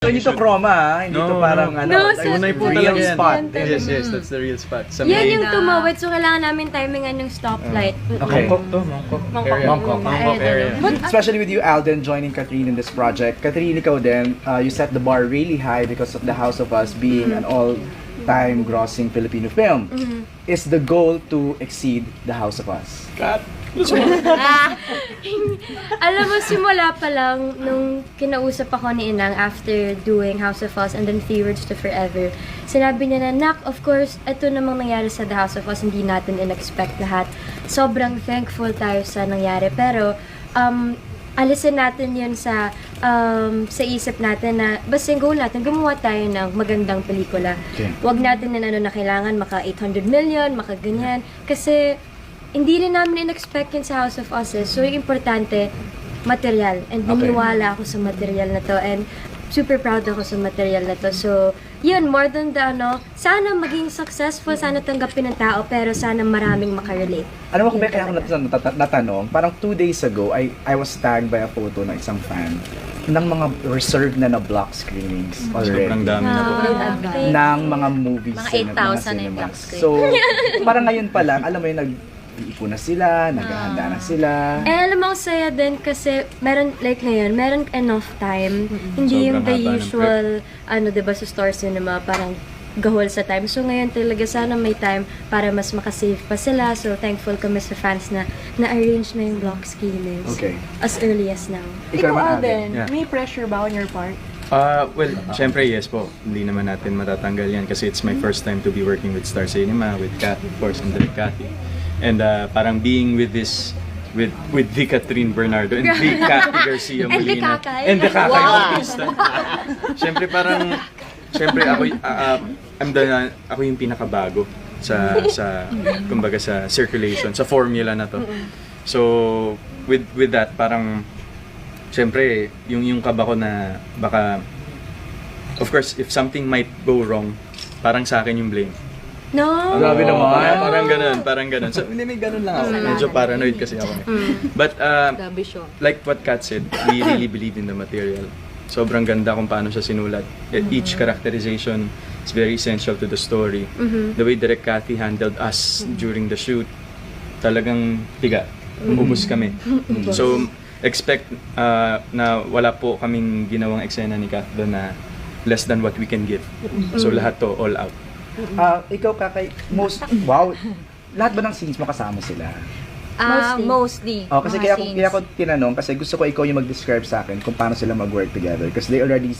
So, hindi to chroma, ha? Hindi to parang No, like, sa- Unay po real talaga yan. spot. Yes, that's the real spot. Sa Yan may- yung tumawid, so kailangan namin timingan yung stoplight. Okay. Mangkok. area. Mangkok area. Especially with you, Alden, joining Catherine in this project. Catherine, ikaw din, you set the bar really high because of The House of Us being an all-time grossing Filipino film. Is the goal to exceed The House of Us? Alam mo, simula pa lang nung kinausap ako ni Inang after doing House of Us and then Favorites to Forever, sinabi niya na, Nak, of course, ito namang nangyari sa The House of Us, hindi natin in-expect lahat. Sobrang thankful tayo sa nangyari. Pero, alisin natin yun sa isip natin na basta yung goal natin, gumawa tayo ng magandang pelikula. Okay. Huwag natin na kailangan maka 800 million, maka ganyan. Kasi, hindi rin namin in-expect yun sa House of Us. So, yung importante, material. And niniwala ako sa material na to. And super proud ako sa material na to. So, yun, more than the sana maging successful, sana tanggapin ng tao, pero sana maraming makarelate. Alam mo kung kaya ako natanong, parang 2 days ago, I was tagged by a photo ng isang fan ng mga reserved na block screenings already. Sobrang dami na po. Ng mga movies. Mga 8,000 na yung cinemas. black screen. So, parang ngayon pa lang, alam mo yun, nag-iipon na sila, naghahanda na sila. Eh, alam mo, ang saya din kasi meron, like ngayon, meron enough time. Hindi yung Sobrang the haba ng usual, diba, sa Star Cinema, parang gahol sa time. So ngayon talaga sana may time para mas makasave pa sila. So thankful kami sa fans na na-arrange na yung block screenings. Okay. As early as now. Ikaw, Ikaw, Alden. Alden, Yeah. may pressure ba on your part? Well, syempre yes po. Hindi naman natin matatanggal yan kasi it's my first time to be working with Star Cinema, with Kat, of course, and Direk Cathy. And parang being with this, with the Catherine Bernardo and the Cathy Garcia And the Molina. Kakay. And the Kakay Bautista. Syempre parang, ako yung pinakabago sa kumbaga sa circulation, sa formula na to. So, with that, parang siyempre, yung kaba ko na baka, of course, if something might go wrong, parang sa akin yung blame. No! Grabe naman. Parang ganun. So, hindi, may ganun lang ako. Medyo paranoid kasi ako. But, like what Kat said, we really believe in the material. Sobrang ganda kung paano siya sinulat. Each characterization is very essential to the story. The way Direk Cathy handled us during the shoot, talagang higa. Ubus kami. So, expect na wala po kaming ginawang eksena ni Kat doon na less than what we can give. So lahat to all out. Ikaw, Kakay, lahat ba ng scenes mo kasama sila? Mostly. Kasi mga kaya ako tinanong kasi gusto ko ikaw yung mag-describe sa akin kung paano sila mag-work together because they already